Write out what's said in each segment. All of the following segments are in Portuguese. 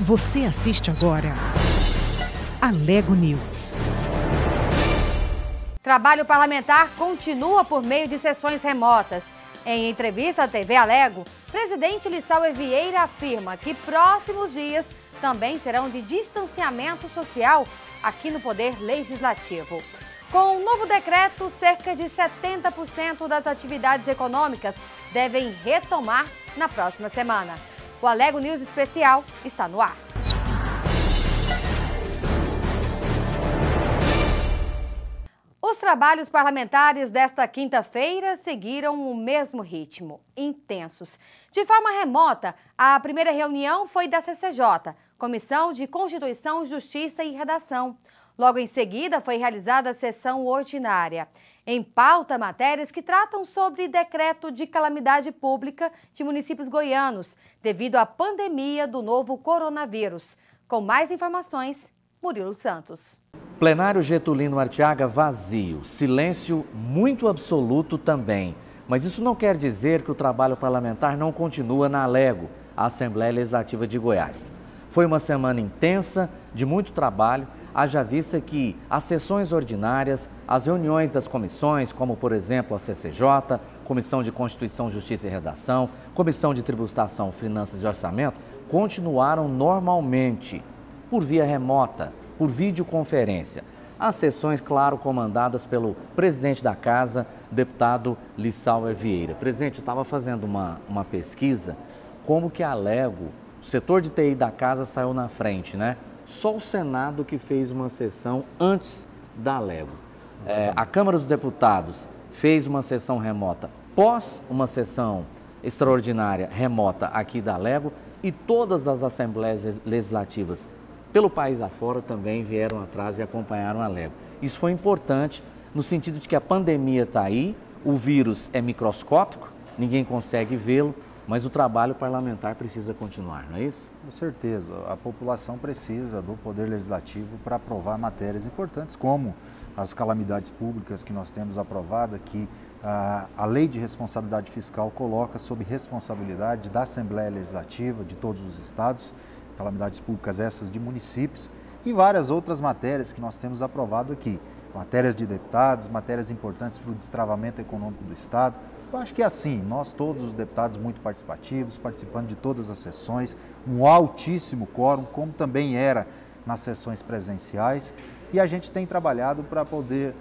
Você assiste agora Alego News. Trabalho parlamentar continua por meio de sessões remotas. Em entrevista à TV Alego, presidente Lissauer Vieira afirma que próximos dias também serão de distanciamento social aqui no Poder Legislativo. Com o novo decreto, cerca de 70% das atividades econômicas devem retomar na próxima semana. O Alego News Especial está no ar. Os trabalhos parlamentares desta quinta-feira seguiram o mesmo ritmo, intensos. De forma remota, a primeira reunião foi da CCJ, Comissão de Constituição, Justiça e Redação. Logo em seguida, foi realizada a sessão ordinária. Em pauta, matérias que tratam sobre decreto de calamidade pública de municípios goianos, devido à pandemia do novo coronavírus. Com mais informações, Murilo Santos. Plenário Getulino Arteaga vazio, silêncio muito absoluto também. Mas isso não quer dizer que o trabalho parlamentar não continua na Alego, a Assembleia Legislativa de Goiás. Foi uma semana intensa, de muito trabalho, haja vista que as sessões ordinárias, as reuniões das comissões, como por exemplo a CCJ, Comissão de Constituição, Justiça e Redação, Comissão de Tributação, Finanças e Orçamento, continuaram normalmente, por via remota, por videoconferência. As sessões, claro, comandadas pelo presidente da Casa, deputado Lissauer Vieira. Presidente, eu estava fazendo uma pesquisa, como que a Alego, o setor de TI da Casa saiu na frente, né? Só o Senado que fez uma sessão antes da Alego. A Câmara dos Deputados fez uma sessão remota pós uma sessão extraordinária remota aqui da Alego e todas as assembleias legislativas pelo país afora também vieram atrás e acompanharam a Alego. Isso foi importante no sentido de que a pandemia está aí, o vírus é microscópico, ninguém consegue vê-lo, mas o trabalho parlamentar precisa continuar, não é isso? Com certeza, a população precisa do Poder Legislativo para aprovar matérias importantes, como as calamidades públicas que nós temos aprovada, que a Lei de Responsabilidade Fiscal coloca sob responsabilidade da Assembleia Legislativa de todos os estados, calamidades públicas essas de municípios e várias outras matérias que nós temos aprovado aqui, matérias de deputados, matérias importantes para o destravamento econômico do Estado. Eu acho que é assim, nós todos os deputados muito participativos, participando de todas as sessões, um altíssimo quórum, como também era nas sessões presenciais, e a gente tem trabalhado para poder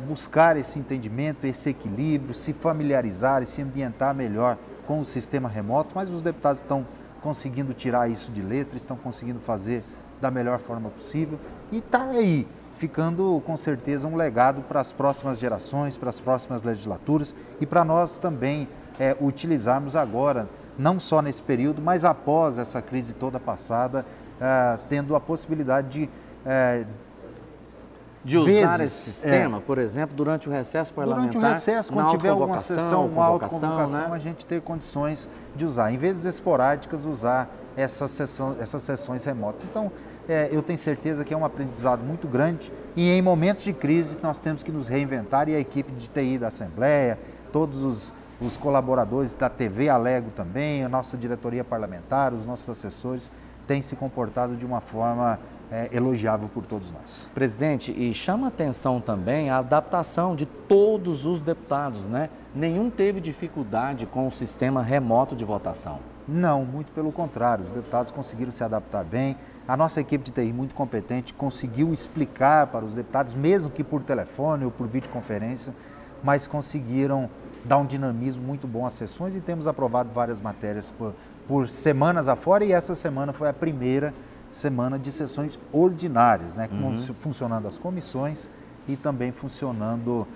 buscar esse entendimento, esse equilíbrio, se familiarizar e se ambientar melhor com o sistema remoto, mas os deputados estão conseguindo tirar isso de letra, estão conseguindo fazer da melhor forma possível e está aí, ficando com certeza um legado para as próximas gerações, para as próximas legislaturas e para nós também utilizarmos agora, não só nesse período, mas após essa crise toda passada, tendo a possibilidade de usar esse sistema, por exemplo, durante o recesso parlamentar. Durante o recesso, quando tiver alguma sessão, uma autoconvocação, né? a gente ter condições de usar, em vezes esporádicas, usar essas sessões remotas. Então, eu tenho certeza que é um aprendizado muito grande e em momentos de crise nós temos que nos reinventar e a equipe de TI da Assembleia, todos os colaboradores da TV Alego também, a nossa diretoria parlamentar, os nossos assessores têm se comportado de uma forma elogiável por todos nós. Presidente, e chama a atenção também a adaptação de todos os deputados, né? Nenhum teve dificuldade com o sistema remoto de votação. Não, muito pelo contrário, os deputados conseguiram se adaptar bem, a nossa equipe de TI muito competente conseguiu explicar para os deputados, mesmo que por telefone ou por videoconferência, mas conseguiram dar um dinamismo muito bom às sessões e temos aprovado várias matérias por semanas afora e essa semana foi a primeira semana de sessões ordinárias, né? Funcionando as comissões e também funcionando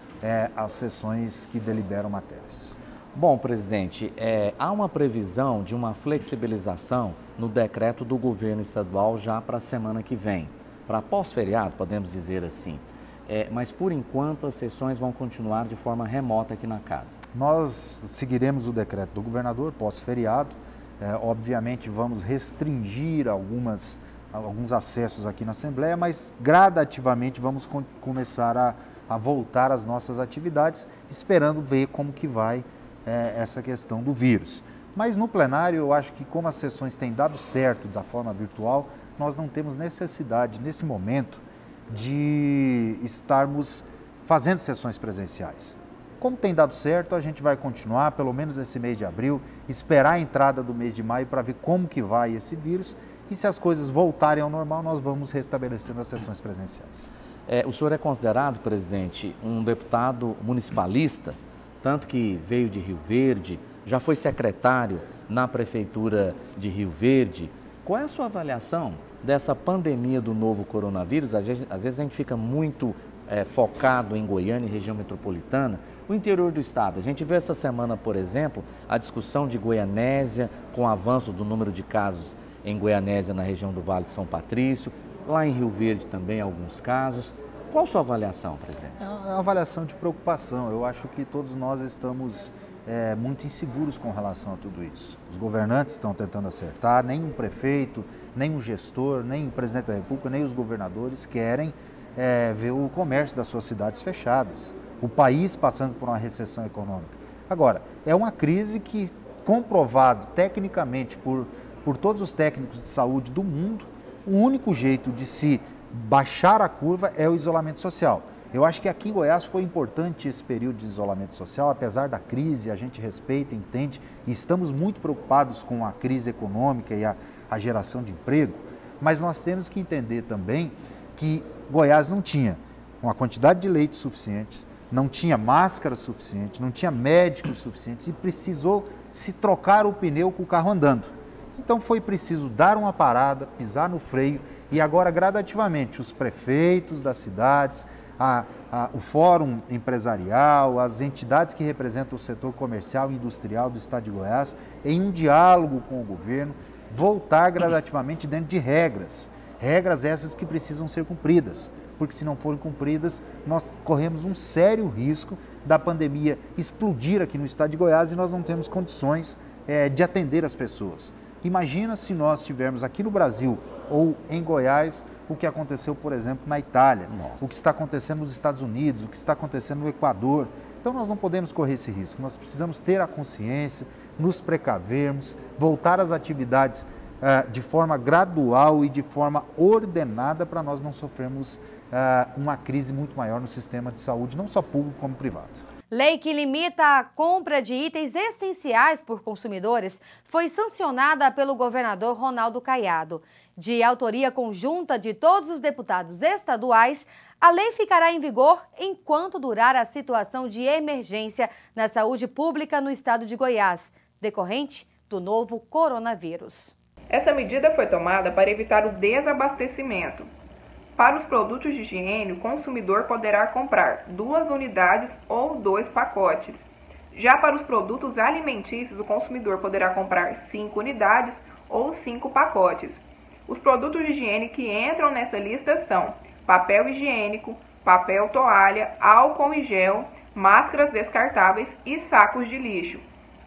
as sessões que deliberam matérias. Bom, presidente, há uma previsão de uma flexibilização no decreto do governo estadual já para a semana que vem, para pós-feriado, podemos dizer assim. Mas, por enquanto, as sessões vão continuar de forma remota aqui na casa. Nós seguiremos o decreto do governador pós-feriado. Obviamente, vamos restringir alguns acessos aqui na Assembleia, mas gradativamente vamos começar a voltar às nossas atividades, esperando ver como que vai essa questão do vírus. Mas no plenário, eu acho que como as sessões têm dado certo da forma virtual, nós não temos necessidade, nesse momento, de estarmos fazendo sessões presenciais. Como tem dado certo, a gente vai continuar, pelo menos esse mês de abril, esperar a entrada do mês de maio para ver como que vai esse vírus e se as coisas voltarem ao normal, nós vamos restabelecendo as sessões presenciais. O senhor é considerado, presidente, um deputado municipalista, tanto que veio de Rio Verde, já foi secretário na Prefeitura de Rio Verde. Qual é a sua avaliação dessa pandemia do novo coronavírus? Às vezes a gente fica muito focado em Goiânia e região metropolitana, o interior do estado. A gente vê essa semana, por exemplo, a discussão de Goianésia, com o avanço do número de casos em Goianésia, na região do Vale de São Patrício, lá em Rio Verde também alguns casos. Qual a sua avaliação, presidente? É uma avaliação de preocupação. Eu acho que todos nós estamos muito inseguros com relação a tudo isso. Os governantes estão tentando acertar, nem um prefeito, nem um gestor, nem o presidente da República, nem os governadores querem ver o comércio das suas cidades fechadas, o país passando por uma recessão econômica. Agora, é uma crise que, comprovado tecnicamente por todos os técnicos de saúde do mundo, o único jeito de se baixar a curva é o isolamento social. Eu acho que aqui em Goiás foi importante esse período de isolamento social, apesar da crise, a gente respeita, entende, e estamos muito preocupados com a crise econômica e a geração de emprego, mas nós temos que entender também que Goiás não tinha uma quantidade de leitos suficientes, não tinha máscara suficiente, não tinha médicos suficientes e precisou se trocar o pneu com o carro andando. Então foi preciso dar uma parada, pisar no freio e agora gradativamente os prefeitos das cidades, o fórum empresarial, as entidades que representam o setor comercial e industrial do estado de Goiás, em um diálogo com o governo, voltar gradativamente dentro de regras essas que precisam ser cumpridas, porque se não forem cumpridas, nós corremos um sério risco da pandemia explodir aqui no estado de Goiás e nós não temos condições de atender as pessoas. Imagina se nós tivermos aqui no Brasil ou em Goiás o que aconteceu, por exemplo, na Itália, o que está acontecendo nos Estados Unidos, o que está acontecendo no Equador. Então nós não podemos correr esse risco, nós precisamos ter a consciência, nos precavermos, voltar às atividades de forma gradual e de forma ordenada para nós não sofrermos uma crise muito maior no sistema de saúde, não só público como privado. Lei que limita a compra de itens essenciais por consumidores foi sancionada pelo governador Ronaldo Caiado. De autoria conjunta de todos os deputados estaduais, a lei ficará em vigor enquanto durar a situação de emergência na saúde pública no estado de Goiás, decorrente do novo coronavírus. Essa medida foi tomada para evitar o desabastecimento. Para os produtos de higiene, o consumidor poderá comprar 2 unidades ou 2 pacotes. Já para os produtos alimentícios, o consumidor poderá comprar 5 unidades ou 5 pacotes. Os produtos de higiene que entram nessa lista são papel higiênico, papel toalha, álcool e gel, máscaras descartáveis e sacos de lixo.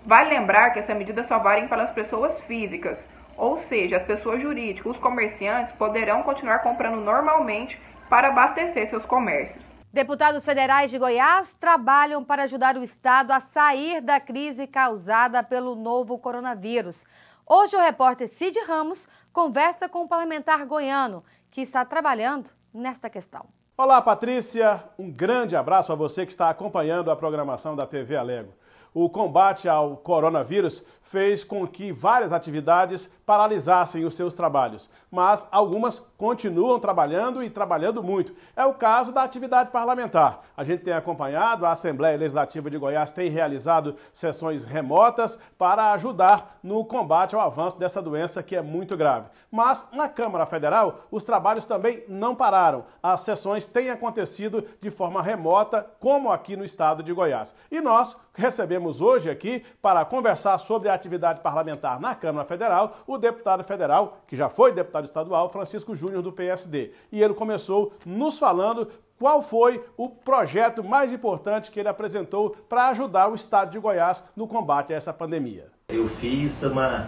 Vale lembrar que essa medida só vale para as pessoas físicas. Ou seja, as pessoas jurídicas, os comerciantes, poderão continuar comprando normalmente para abastecer seus comércios. Deputados federais de Goiás trabalham para ajudar o estado a sair da crise causada pelo novo coronavírus. Hoje o repórter Cid Ramos conversa com o parlamentar goiano, que está trabalhando nesta questão. Olá, Patrícia. Um grande abraço a você que está acompanhando a programação da TV Alego. O combate ao coronavírus fez com que várias atividades paralisassem os seus trabalhos, mas algumas continuam trabalhando e trabalhando muito. É o caso da atividade parlamentar. A gente tem acompanhado, a Assembleia Legislativa de Goiás tem realizado sessões remotas para ajudar no combate ao avanço dessa doença que é muito grave. Mas na Câmara Federal, os trabalhos também não pararam. As sessões têm acontecido de forma remota, como aqui no estado de Goiás. E nós recebemos hoje aqui, para conversar sobre a atividade parlamentar na Câmara Federal, o deputado federal, que já foi deputado estadual, Francisco Júnior, do PSD. E ele começou nos falando qual foi o projeto mais importante que ele apresentou para ajudar o estado de Goiás no combate a essa pandemia. Eu fiz uma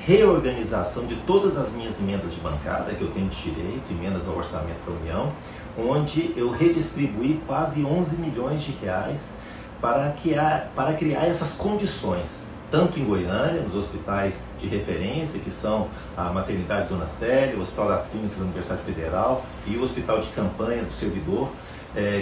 reorganização de todas as minhas emendas de bancada que eu tenho de direito, emendas ao orçamento da União, onde eu redistribuí quase 11 milhões de reais para criar essas condições tanto em Goiânia, nos hospitais de referência, que são a Maternidade Dona Célia, o Hospital das Clínicas da Universidade Federal e o Hospital de Campanha do Servidor,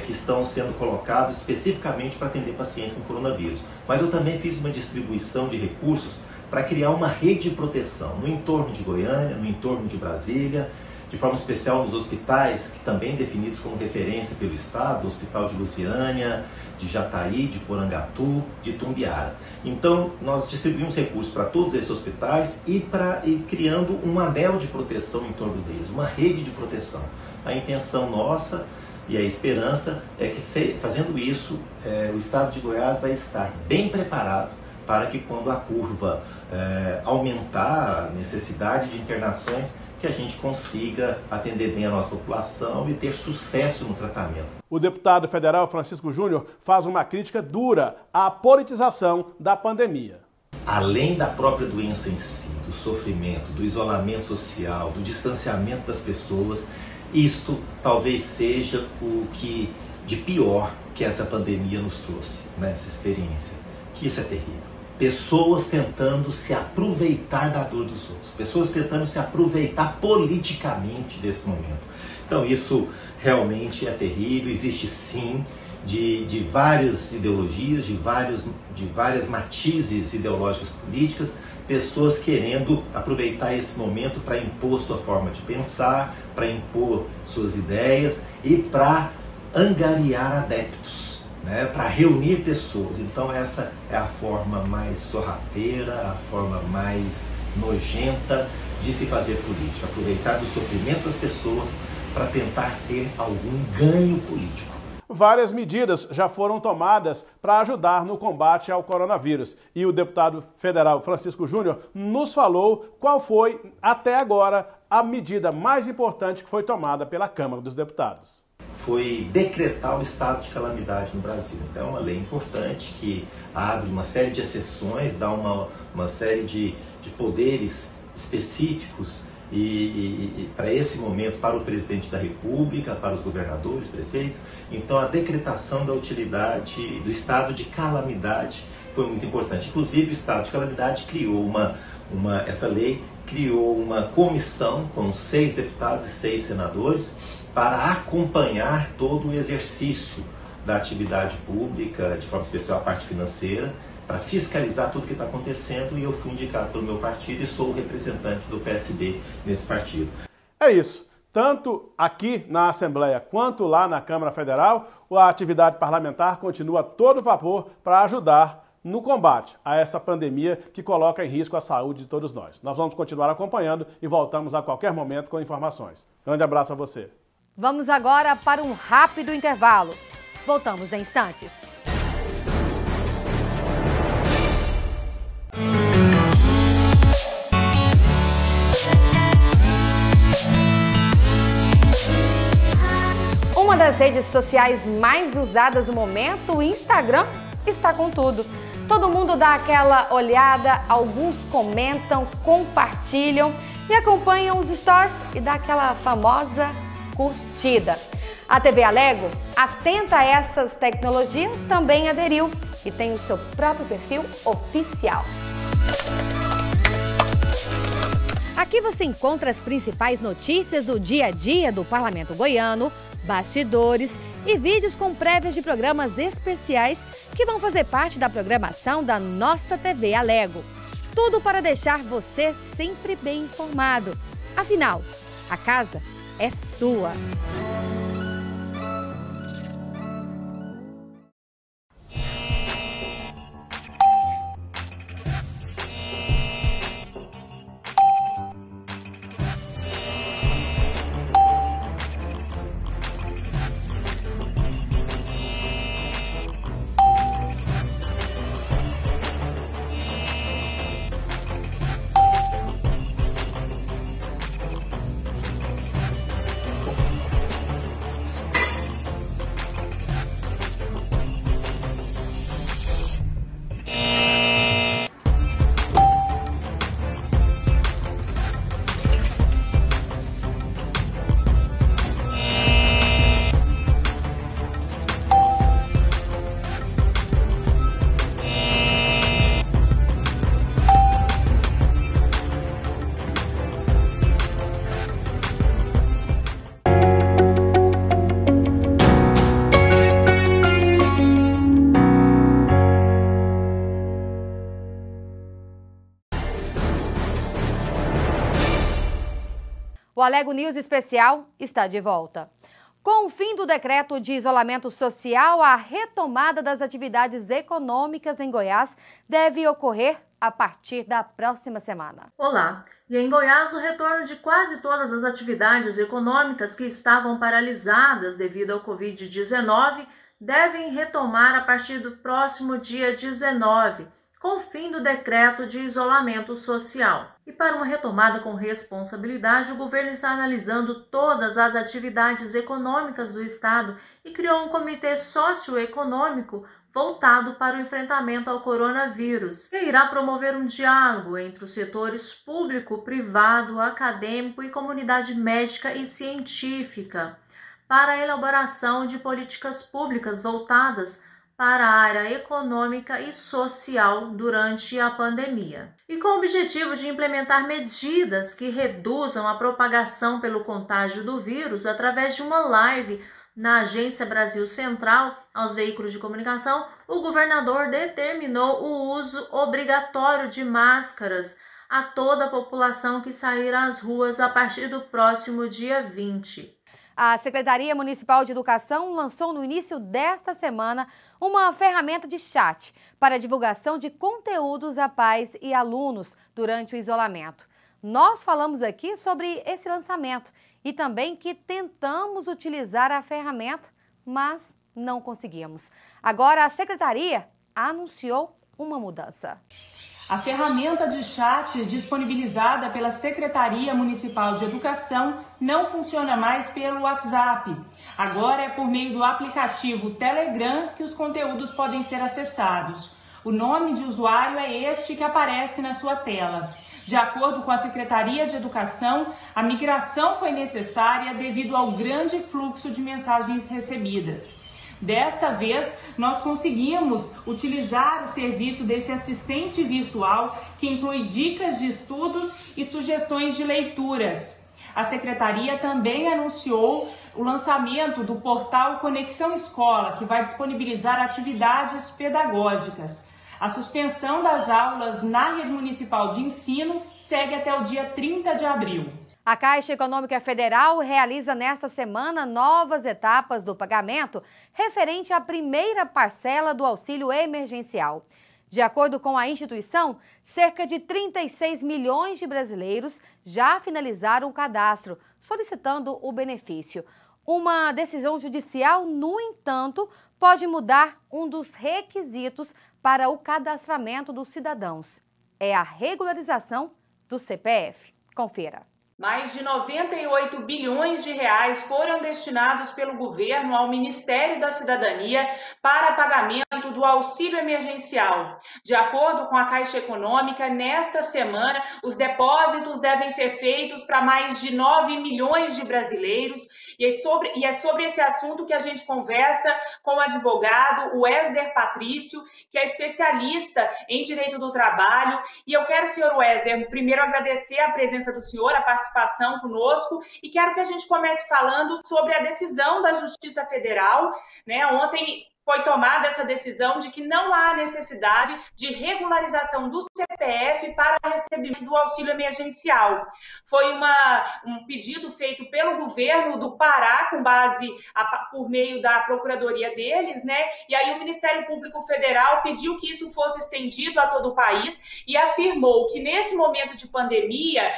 que estão sendo colocados especificamente para atender pacientes com coronavírus. Mas eu também fiz uma distribuição de recursos para criar uma rede de proteção no entorno de Goiânia, no entorno de Brasília, de forma especial nos hospitais, que também definidos como referência pelo Estado, o Hospital de Lusiânia, de Jataí, de Porangatu, de Tumbiara. Então, nós distribuímos recursos para todos esses hospitais e criando um anel de proteção em torno deles, uma rede de proteção. A intenção nossa e a esperança é que, fazendo isso, o Estado de Goiás vai estar bem preparado para que, quando a curva aumentar, a necessidade de internações, que a gente consiga atender bem a nossa população e ter sucesso no tratamento. O deputado federal Francisco Júnior faz uma crítica dura à politização da pandemia. Além da própria doença em si, do sofrimento, do isolamento social, do distanciamento das pessoas, isto talvez seja o que de pior que essa pandemia nos trouxe, nessa experiência, que isso é terrível. Pessoas tentando se aproveitar da dor dos outros, pessoas tentando se aproveitar politicamente desse momento. Então isso realmente é terrível, existe sim de várias ideologias, de várias matizes ideológicas políticas, pessoas querendo aproveitar esse momento para impor sua forma de pensar, para impor suas ideias e para angariar adeptos. Para reunir pessoas. Então essa é a forma mais sorrateira, a forma mais nojenta de se fazer política. Aproveitar do sofrimento das pessoas para tentar ter algum ganho político. Várias medidas já foram tomadas para ajudar no combate ao coronavírus. E o deputado federal Francisco Júnior nos falou qual foi, até agora, a medida mais importante que foi tomada pela Câmara dos Deputados. Foi decretar o estado de calamidade no Brasil. Então é uma lei importante que abre uma série de exceções, dá uma série de poderes específicos e para esse momento, para o presidente da República, para os governadores, prefeitos. Então a decretação da utilidade do estado de calamidade foi muito importante. Inclusive o estado de calamidade criou essa lei criou uma comissão com 6 deputados e 6 senadores para acompanhar todo o exercício da atividade pública, de forma especial a parte financeira, para fiscalizar tudo o que está acontecendo, e eu fui indicado pelo meu partido e sou o representante do PSD nesse partido. É isso. Tanto aqui na Assembleia quanto lá na Câmara Federal, a atividade parlamentar continua a todo vapor para ajudar no combate a essa pandemia que coloca em risco a saúde de todos nós. Nós vamos continuar acompanhando e voltamos a qualquer momento com informações. Grande abraço a você. Vamos agora para um rápido intervalo. Voltamos em instantes. Uma das redes sociais mais usadas no momento, o Instagram, está com tudo. Todo mundo dá aquela olhada, alguns comentam, compartilham e acompanham os stories e dá aquela famosa curtida. A TV Alego, atenta a essas tecnologias, também aderiu e tem o seu próprio perfil oficial. Aqui você encontra as principais notícias do dia a dia do Parlamento Goiano, bastidores e vídeos com prévias de programas especiais que vão fazer parte da programação da nossa TV Alego. Tudo para deixar você sempre bem informado. Afinal, a casa é sua. O Alego News Especial está de volta. Com o fim do decreto de isolamento social, a retomada das atividades econômicas em Goiás deve ocorrer a partir da próxima semana. Olá! E em Goiás, o retorno de quase todas as atividades econômicas que estavam paralisadas devido ao Covid-19 devem retomar a partir do próximo dia 19, com o fim do decreto de isolamento social. E para uma retomada com responsabilidade, o governo está analisando todas as atividades econômicas do estado e criou um comitê socioeconômico voltado para o enfrentamento ao coronavírus, que irá promover um diálogo entre os setores público, privado, acadêmico e comunidade médica e científica para a elaboração de políticas públicas voltadas para a área econômica e social durante a pandemia. E com o objetivo de implementar medidas que reduzam a propagação pelo contágio do vírus através de uma live na Agência Brasil Central aos veículos de comunicação, o governador determinou o uso obrigatório de máscaras a toda a população que sair às ruas a partir do próximo dia 20. A Secretaria Municipal de Educação lançou no início desta semana uma ferramenta de chat para divulgação de conteúdos a pais e alunos durante o isolamento. Nós falamos aqui sobre esse lançamento e também que tentamos utilizar a ferramenta, mas não conseguimos. Agora a Secretaria anunciou uma mudança. A ferramenta de chat disponibilizada pela Secretaria Municipal de Educação não funciona mais pelo WhatsApp. Agora é por meio do aplicativo Telegram que os conteúdos podem ser acessados. O nome de usuário é este que aparece na sua tela. De acordo com a Secretaria de Educação, a migração foi necessária devido ao grande fluxo de mensagens recebidas. Desta vez, nós conseguimos utilizar o serviço desse assistente virtual que inclui dicas de estudos e sugestões de leituras. A Secretaria também anunciou o lançamento do portal Conexão Escola, que vai disponibilizar atividades pedagógicas. A suspensão das aulas na rede municipal de ensino segue até o dia 30 de abril. A Caixa Econômica Federal realiza nesta semana novas etapas do pagamento referente à primeira parcela do auxílio emergencial. De acordo com a instituição, cerca de 36 milhões de brasileiros já finalizaram o cadastro, solicitando o benefício. Uma decisão judicial, no entanto, pode mudar um dos requisitos para o cadastramento dos cidadãos. É a regularização do CPF. Confira. Mais de 98 bilhões de reais foram destinados pelo governo ao Ministério da Cidadania para pagamento do auxílio emergencial. De acordo com a Caixa Econômica, nesta semana, os depósitos devem ser feitos para mais de 9 milhões de brasileiros. E é sobre esse assunto que a gente conversa com o advogado Wesder Patrício, que é especialista em direito do trabalho. E eu quero, senhor Wesder, primeiro agradecer a presença do senhor, a participação conosco, e quero que a gente comece falando sobre a decisão da Justiça Federal, né? Ontem foi tomada essa decisão de que não há necessidade de regularização do CPF para recebimento do auxílio emergencial. Foi um pedido feito pelo governo do Pará, com base por meio da procuradoria deles, né? E aí o Ministério Público Federal pediu que isso fosse estendido a todo o país e afirmou que nesse momento de pandemia,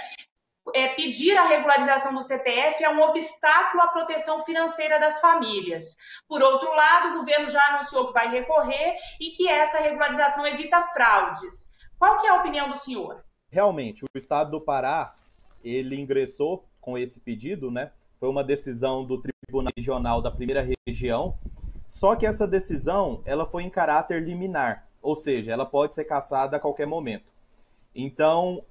pedir a regularização do CPF é um obstáculo à proteção financeira das famílias. Por outro lado, o governo já anunciou que vai recorrer e que essa regularização evita fraudes. Qual que é a opinião do senhor? Realmente, o estado do Pará, ele ingressou com esse pedido, né? Foi uma decisão do Tribunal Regional da Primeira Região, só que essa decisão ela foi em caráter liminar, ou seja, ela pode ser cassada a qualquer momento. Então,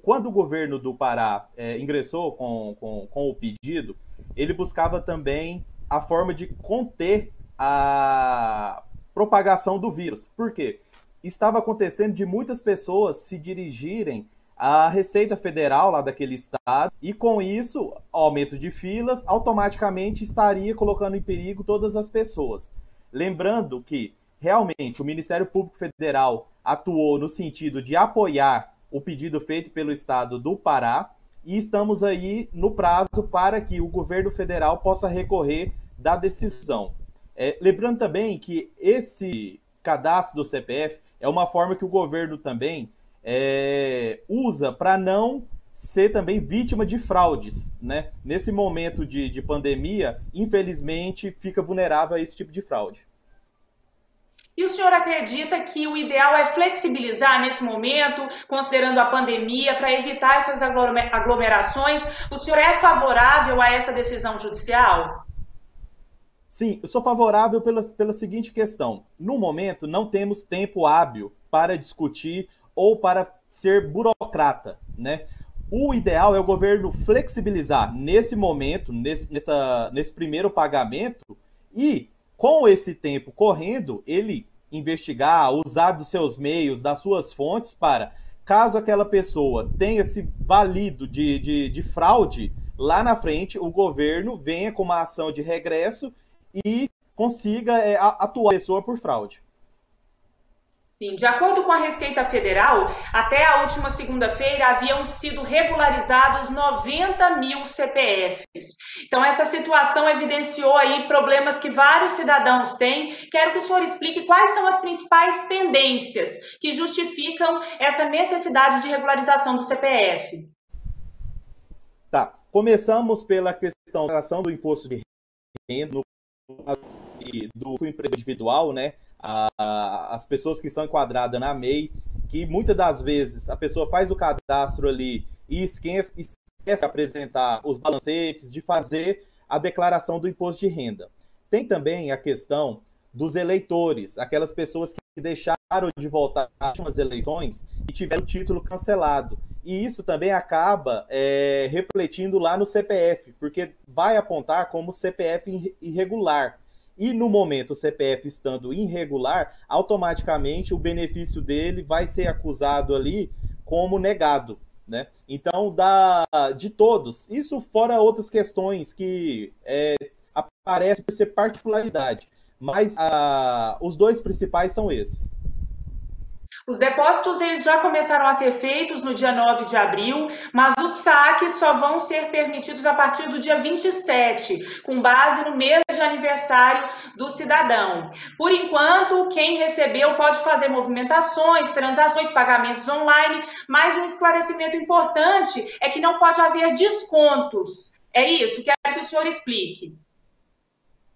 quando o governo do Pará ingressou com o pedido, ele buscava também a forma de conter a propagação do vírus. Por quê? Estava acontecendo de muitas pessoas se dirigirem à Receita Federal lá daquele estado e, com isso, aumento de filas, automaticamente estaria colocando em perigo todas as pessoas. Lembrando que, realmente, o Ministério Público Federal atuou no sentido de apoiar o pedido feito pelo estado do Pará, e estamos aí no prazo para que o governo federal possa recorrer da decisão. Lembrando também que esse cadastro do CPF é uma forma que o governo também usa para não ser também vítima de fraudes, né? Nesse momento de pandemia, infelizmente, fica vulnerável a esse tipo de fraude. E o senhor acredita que o ideal é flexibilizar nesse momento, considerando a pandemia, para evitar essas aglomerações? O senhor é favorável a essa decisão judicial? Sim, eu sou favorável pela seguinte questão. No momento, não temos tempo hábil para discutir ou para ser burocrata, né? O ideal é o governo flexibilizar nesse momento, nesse primeiro pagamento, e com esse tempo correndo, ele investigar, usar dos seus meios, das suas fontes, para, caso aquela pessoa tenha se valido de fraude, lá na frente o governo venha com uma ação de regresso e consiga atuar a pessoa por fraude. Sim, de acordo com a Receita Federal, até a última segunda-feira haviam sido regularizados 90 mil CPFs. Então, essa situação evidenciou aí problemas que vários cidadãos têm. Quero que o senhor explique quais são as principais pendências que justificam essa necessidade de regularização do CPF. Tá, começamos pela questão da relação do imposto de renda do emprego individual, né? As pessoas que estão enquadradas na MEI, que muitas das vezes a pessoa faz o cadastro ali e esquece de apresentar os balancetes, de fazer a declaração do imposto de renda. Tem também a questão dos eleitores, aquelas pessoas que deixaram de votar nas últimas eleições e tiveram o título cancelado. E isso também acaba refletindo lá no CPF, porque vai apontar como CPF irregular. E no momento o CPF estando irregular, automaticamente o benefício dele vai ser acusado ali como negado, né? Então, de todos, isso fora outras questões que aparecem por ser particularidade, mas os dois principais são esses. Os depósitos eles já começaram a ser feitos no dia 9 de abril, mas os saques só vão ser permitidos a partir do dia 27, com base no mês de aniversário do cidadão. Por enquanto, quem recebeu pode fazer movimentações, transações, pagamentos online, mas um esclarecimento importante é que não pode haver descontos. É isso? Quero que o senhor explique.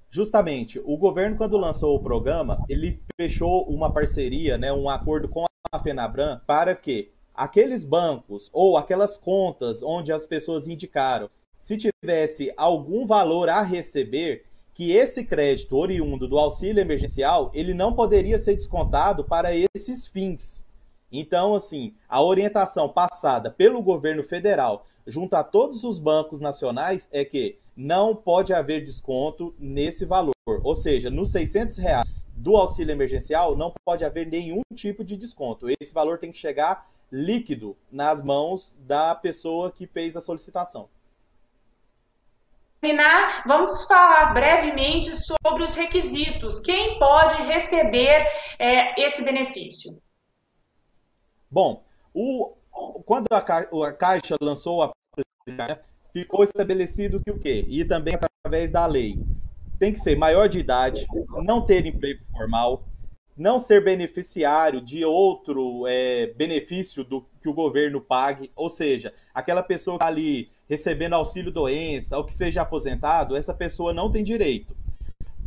Justamente, o governo, quando lançou o programa, ele fechou uma parceria, né, um acordo com a FENABRAN para que aqueles bancos ou aquelas contas onde as pessoas indicaram, se tivesse algum valor a receber, que esse crédito oriundo do auxílio emergencial, ele não poderia ser descontado para esses fins. Então, assim, a orientação passada pelo governo federal junto a todos os bancos nacionais é que não pode haver desconto nesse valor. Ou seja, nos R$600 do auxílio emergencial não pode haver nenhum tipo de desconto. Esse valor tem que chegar líquido nas mãos da pessoa que fez a solicitação. Vamos falar brevemente sobre os requisitos. Quem pode receber esse benefício? Bom, quando a Caixa lançou a política, ficou estabelecido que o quê? E também através da lei. Tem que ser maior de idade, não ter emprego formal, não ser beneficiário de outro benefício que o governo pague, ou seja, aquela pessoa que está ali recebendo auxílio-doença ou que seja aposentado, essa pessoa não tem direito.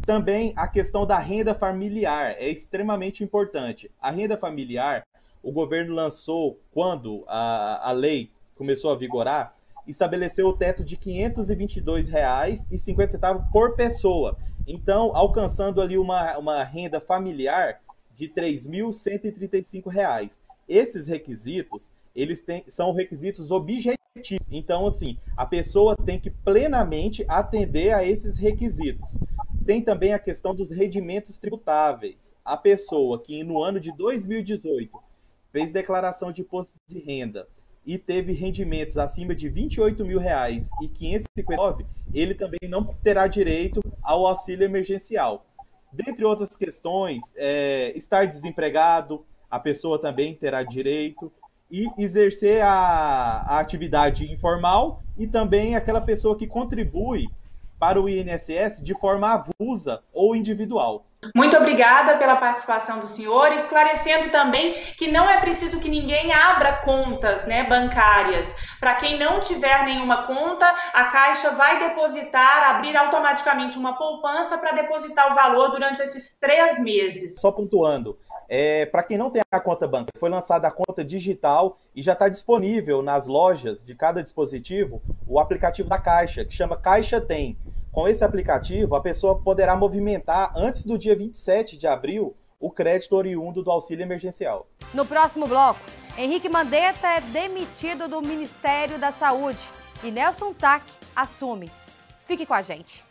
Também a questão da renda familiar é extremamente importante. A renda familiar, o governo lançou, quando a lei começou a vigorar, estabeleceu o teto de R$ 522,50 por pessoa. Então, alcançando ali uma renda familiar de R$ 3.135. Esses requisitos, são requisitos objetivos. Então, assim, a pessoa tem que plenamente atender a esses requisitos. Tem também a questão dos rendimentos tributáveis. A pessoa que no ano de 2018 fez declaração de imposto de renda e teve rendimentos acima de R$ 28.559, ele também não terá direito ao auxílio emergencial. Dentre outras questões, estar desempregado, a pessoa também terá direito. e exercer a atividade informal e também aquela pessoa que contribui para o INSS de forma avulsa ou individual. Muito obrigada pela participação do senhor, esclarecendo também que não é preciso que ninguém abra contas, bancárias. Para quem não tiver nenhuma conta, a Caixa vai abrir automaticamente uma poupança para depositar o valor durante esses 3 meses. Só pontuando, para quem não tem a conta bancária, foi lançada a conta digital e já está disponível nas lojas de cada dispositivo o aplicativo da Caixa, que chama Caixa Tem. Com esse aplicativo, a pessoa poderá movimentar, antes do dia 27 de abril, o crédito oriundo do auxílio emergencial. No próximo bloco, Henrique Mandetta é demitido do Ministério da Saúde e Nelson Tach assume. Fique com a gente.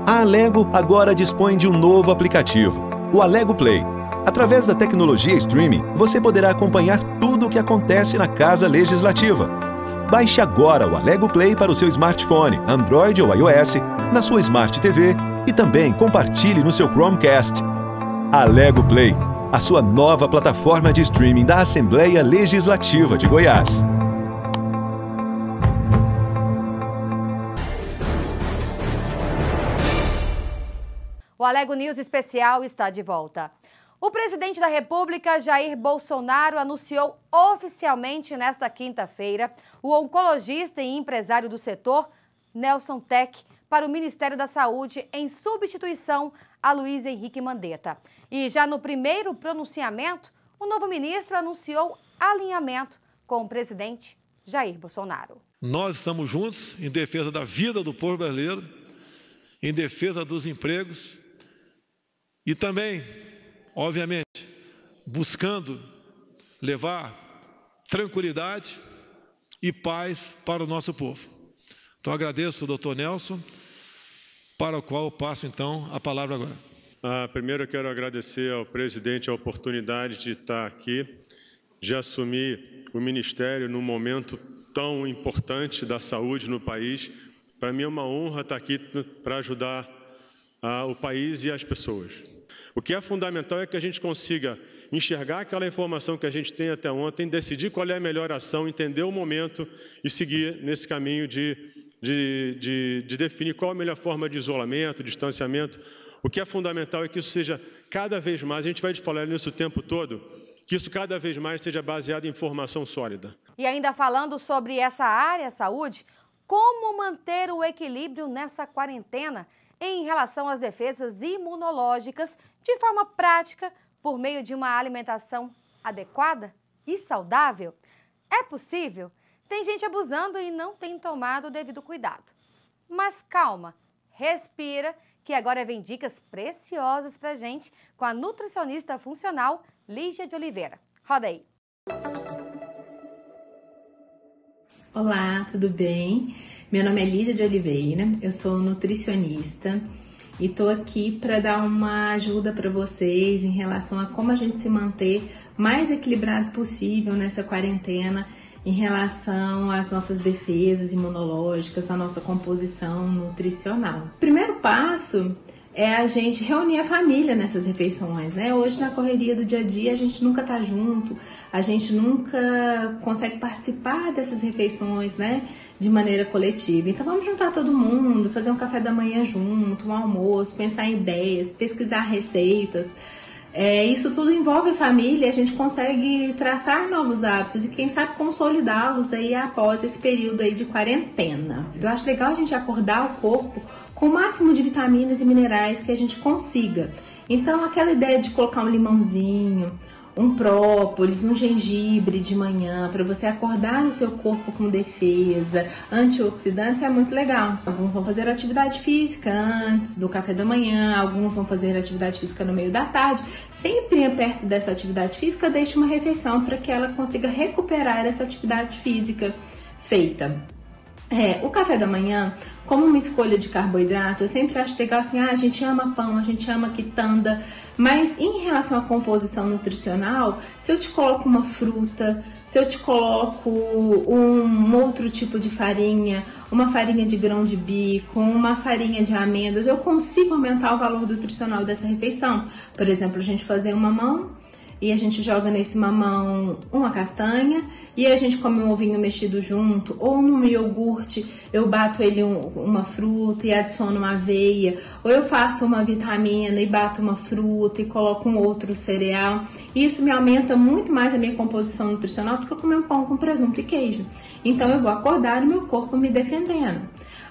A Alego agora dispõe de um novo aplicativo, o Alego Play. Através da tecnologia streaming, você poderá acompanhar tudo o que acontece na Casa Legislativa. Baixe agora o Alego Play para o seu smartphone, Android ou iOS, na sua Smart TV e também compartilhe no seu Chromecast. Alego Play, a sua nova plataforma de streaming da Assembleia Legislativa de Goiás. O Alego News Especial está de volta. O presidente da República, Jair Bolsonaro, anunciou oficialmente nesta quinta-feira o oncologista e empresário do setor, Nelson Tach, para o Ministério da Saúde em substituição a Luiz Henrique Mandetta. E já no primeiro pronunciamento, o novo ministro anunciou alinhamento com o presidente Jair Bolsonaro. Nós estamos juntos em defesa da vida do povo brasileiro, em defesa dos empregos e também, obviamente, buscando levar tranquilidade e paz para o nosso povo. Então, agradeço ao doutor Nelson, para o qual eu passo, então, a palavra agora. Primeiro, eu quero agradecer ao presidente a oportunidade de estar aqui, de assumir o ministério num momento tão importante da saúde no país. Para mim é uma honra estar aqui para ajudar o país e as pessoas. O que é fundamental é que a gente consiga enxergar aquela informação que a gente tem até ontem, decidir qual é a melhor ação, entender o momento e seguir nesse caminho de definir qual a melhor forma de isolamento, distanciamento. O que é fundamental é que isso seja cada vez mais, a gente vai falar nisso o tempo todo, que isso cada vez mais seja baseado em informação sólida. E ainda falando sobre essa área, saúde, como manter o equilíbrio nessa quarentena em relação às defesas imunológicas de forma prática por meio de uma alimentação adequada e saudável? É possível? Tem gente abusando e não tem tomado o devido cuidado. Mas calma, respira, que agora vem dicas preciosas pra gente com a nutricionista funcional Lígia de Oliveira. Roda aí. Olá, tudo bem? Meu nome é Lígia de Oliveira, eu sou nutricionista e estou aqui para dar uma ajuda para vocês em relação a como a gente se manter mais equilibrado possível nessa quarentena em relação às nossas defesas imunológicas, à nossa composição nutricional. O primeiro passo é a gente reunir a família nessas refeições, né? Hoje, na correria do dia a dia, a gente nunca tá junto, a gente nunca consegue participar dessas refeições, né? De maneira coletiva. Então, vamos juntar todo mundo, fazer um café da manhã junto, um almoço, pensar em ideias, pesquisar receitas. Isso tudo envolve a família, a gente consegue traçar novos hábitos e quem sabe consolidá-los aí após esse período aí de quarentena. Eu acho legal a gente acordar o corpo com o máximo de vitaminas e minerais que a gente consiga. Então, aquela ideia de colocar um limãozinho, um própolis, um gengibre de manhã, para você acordar o seu corpo com defesa, antioxidantes, é muito legal. Alguns vão fazer atividade física antes do café da manhã, alguns vão fazer atividade física no meio da tarde. Sempre perto dessa atividade física, deixe uma refeição para que ela consiga recuperar essa atividade física feita. O café da manhã, como uma escolha de carboidrato, eu sempre acho legal assim, a gente ama pão, a gente ama quitanda, mas em relação à composição nutricional, se eu te coloco uma fruta, se eu te coloco um outro tipo de farinha, uma farinha de grão de bico, uma farinha de amêndoas, eu consigo aumentar o valor nutricional dessa refeição. Por exemplo, a gente fazer um mamão, e a gente joga nesse mamão uma castanha e a gente come um ovinho mexido junto, ou no iogurte eu bato ele uma fruta e adiciono uma aveia, ou eu faço uma vitamina e bato uma fruta e coloco um outro cereal. Isso me aumenta muito mais a minha composição nutricional do que eu comer um pão com presunto e queijo. Então eu vou acordar e meu corpo me defendendo.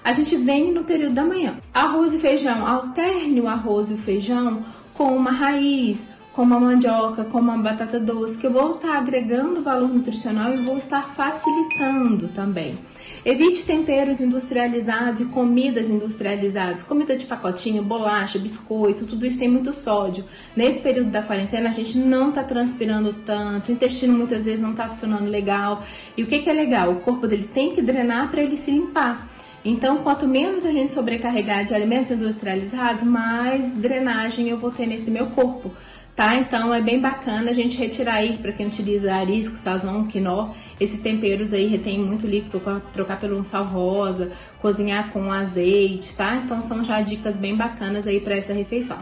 A gente vem no período da manhã. Arroz e feijão, alterne o arroz e o feijão com uma raiz, com uma mandioca, com uma batata doce, que eu vou estar agregando valor nutricional e vou estar facilitando também. Evite temperos industrializados e comidas industrializadas, comida de pacotinho, bolacha, biscoito, tudo isso tem muito sódio. Nesse período da quarentena a gente não está transpirando tanto, o intestino muitas vezes não está funcionando legal. E o que é legal? O corpo dele tem que drenar para ele se limpar. Então, quanto menos a gente sobrecarregar de alimentos industrializados, mais drenagem eu vou ter nesse meu corpo. Tá? Então é bem bacana a gente retirar aí, para quem utiliza arisco, sazon, quinó, esses temperos aí retêm muito líquido, trocar pelo um sal rosa, cozinhar com azeite, tá? Então são já dicas bem bacanas aí para essa refeição.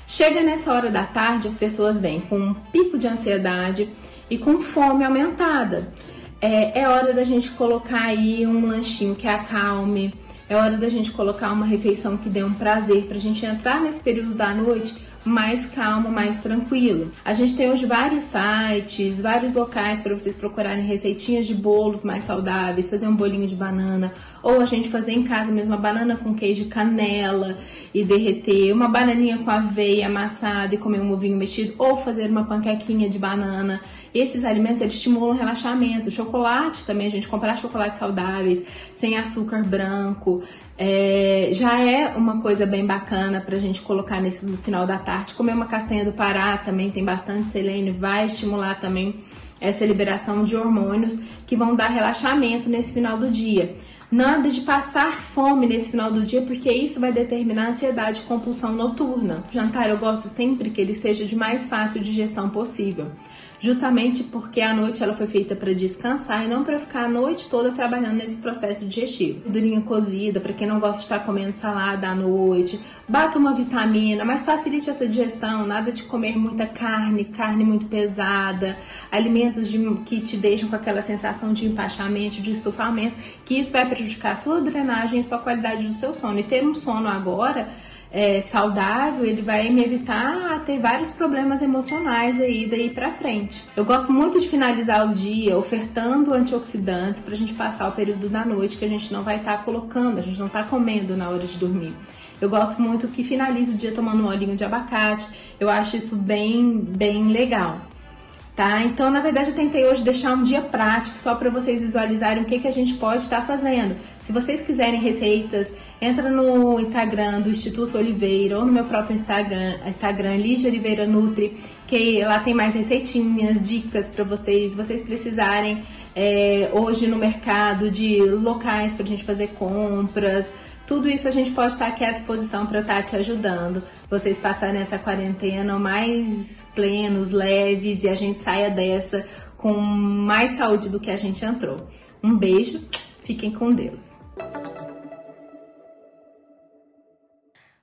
Chega nessa hora da tarde, as pessoas vêm com um pico de ansiedade e com fome aumentada. É hora da gente colocar aí um lanchinho que acalme, é hora da gente colocar uma refeição que dê um prazer pra gente entrar nesse período da noite mais calmo, mais tranquilo. A gente tem hoje vários sites, vários locais para vocês procurarem receitinhas de bolos mais saudáveis, fazer um bolinho de banana, ou a gente fazer em casa mesmo uma banana com queijo e canela e derreter, uma bananinha com aveia amassada e comer um ovinho mexido, ou fazer uma panquequinha de banana. Esses alimentos, eles estimulam o relaxamento. Chocolate também, a gente comprar chocolates saudáveis, sem açúcar branco, já é uma coisa bem bacana pra gente colocar no final da tarde. Comer uma castanha do Pará também tem bastante selênio, vai estimular também essa liberação de hormônios que vão dar relaxamento nesse final do dia. Nada de passar fome nesse final do dia, porque isso vai determinar a ansiedade e compulsão noturna. O jantar eu gosto sempre que ele seja de mais fácil digestão possível. Justamente porque a noite ela foi feita para descansar e não para ficar a noite toda trabalhando nesse processo digestivo. Verdurinha cozida, para quem não gosta de estar comendo salada à noite, bata uma vitamina, mas facilite essa digestão, nada de comer muita carne muito pesada, alimentos que te deixam com aquela sensação de empachamento, de estufamento, que isso vai prejudicar a sua drenagem e sua qualidade do seu sono. E ter um sono agora saudável, ele vai me evitar a ter vários problemas emocionais aí daí pra frente. Eu gosto muito de finalizar o dia ofertando antioxidantes pra gente passar o período da noite que a gente não vai estar colocando, a gente não tá comendo na hora de dormir. Eu gosto muito que finalize o dia tomando um olhinho de abacate, eu acho isso bem legal. Tá? Então, na verdade, eu tentei hoje deixar um dia prático, só para vocês visualizarem o que a gente pode estar fazendo. Se vocês quiserem receitas, entra no Instagram do Instituto Oliveira ou no meu próprio Instagram Lígia Oliveira Nutri, que lá tem mais receitinhas, dicas para vocês precisarem hoje no mercado de locais para a gente fazer compras. Tudo isso a gente pode estar aqui à disposição para estar te ajudando. Vocês passarem essa quarentena mais plenos, leves e a gente saia dessa com mais saúde do que a gente entrou. Um beijo, fiquem com Deus.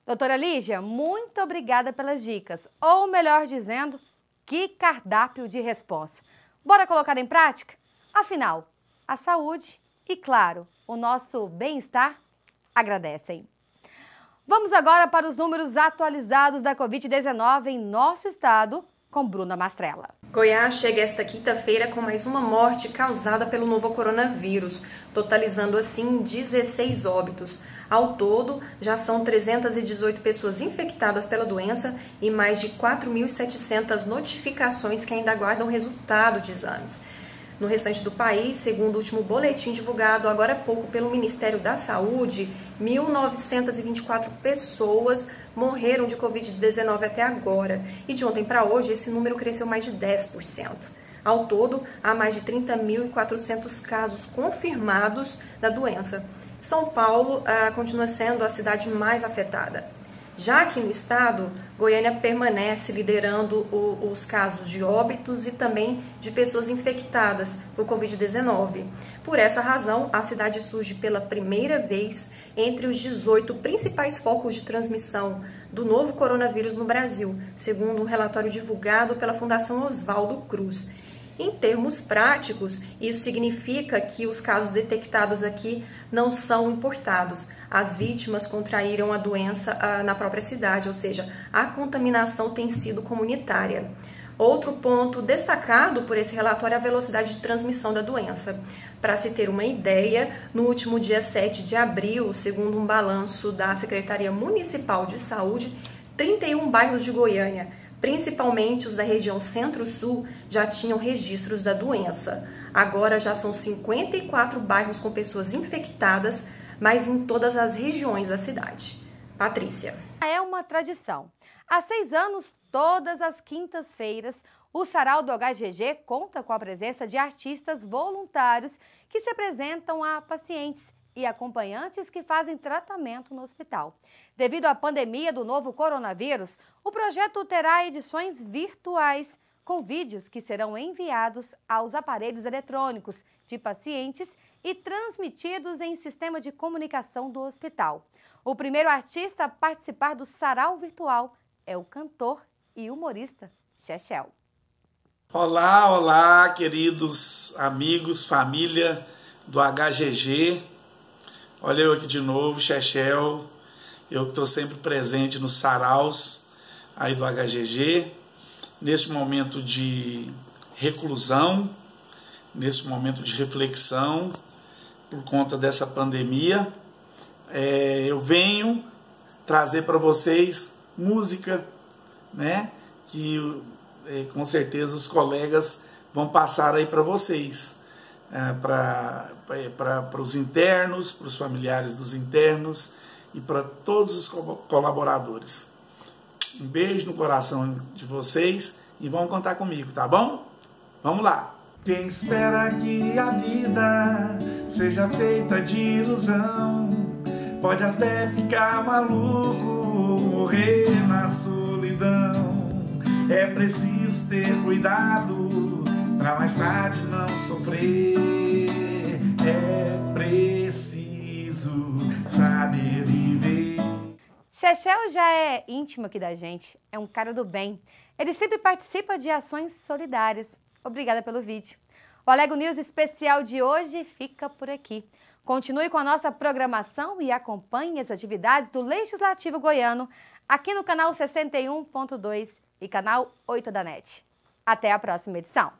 Doutora Lígia, muito obrigada pelas dicas. Ou melhor dizendo, que cardápio de responsa. Bora colocar em prática? Afinal, a saúde e, claro, o nosso bem-estar agradecem. Vamos agora para os números atualizados da Covid-19 em nosso estado, com Bruna Mastrella. Goiás chega esta quinta-feira com mais uma morte causada pelo novo coronavírus, totalizando assim 16 óbitos. Ao todo, já são 318 pessoas infectadas pela doença e mais de 4.700 notificações que ainda aguardam resultado de exames. No restante do país, segundo o último boletim divulgado agora há pouco pelo Ministério da Saúde, 1.924 pessoas morreram de Covid-19 até agora. E de ontem para hoje, esse número cresceu mais de 10%. Ao todo, há mais de 30.400 casos confirmados da doença. São Paulo continua sendo a cidade mais afetada. Já aqui no estado, Goiânia permanece liderando os casos de óbitos e também de pessoas infectadas por Covid-19. Por essa razão, a cidade surge pela primeira vez entre os 18 principais focos de transmissão do novo coronavírus no Brasil, segundo um relatório divulgado pela Fundação Oswaldo Cruz. Em termos práticos, isso significa que os casos detectados aqui não são importados. As vítimas contraíram a doença na própria cidade, ou seja, a contaminação tem sido comunitária. Outro ponto destacado por esse relatório é a velocidade de transmissão da doença. Para se ter uma ideia, no último dia 7 de abril, segundo um balanço da Secretaria Municipal de Saúde, 31 bairros de Goiânia, principalmente os da região Centro-Sul, já tinham registros da doença. Agora já são 54 bairros com pessoas infectadas, mas em todas as regiões da cidade. Patrícia. É uma tradição. Há 6 anos, todas as quintas-feiras, o Sarau do HGG conta com a presença de artistas voluntários que se apresentam a pacientes e acompanhantes que fazem tratamento no hospital. Devido à pandemia do novo coronavírus, o projeto terá edições virtuais com vídeos que serão enviados aos aparelhos eletrônicos de pacientes e transmitidos em sistema de comunicação do hospital. O primeiro artista a participar do Sarau Virtual é o cantor e humorista Chechel. Olá, olá, queridos amigos, família do HGG. Olha eu aqui de novo, Chechel. Eu estou sempre presente nos saraus aí do HGG, neste momento de reclusão, nesse momento de reflexão por conta dessa pandemia. Eu venho trazer para vocês música, né, que com certeza os colegas vão passar aí para vocês, para os internos, para os familiares dos internos e para todos os colaboradores. Um beijo no coração de vocês e vão contar comigo, tá bom? Vamos lá! Quem espera que a vida seja feita de ilusão pode até ficar maluco, morrer na solidão. É preciso ter cuidado pra mais tarde não sofrer. É preciso saber viver. Chechel já é íntimo aqui da gente, é um cara do bem. Ele sempre participa de ações solidárias. Obrigada pelo vídeo. O Alego News especial de hoje fica por aqui. Continue com a nossa programação e acompanhe as atividades do Legislativo Goiano aqui no canal 61.2 e canal 8 da NET. Até a próxima edição.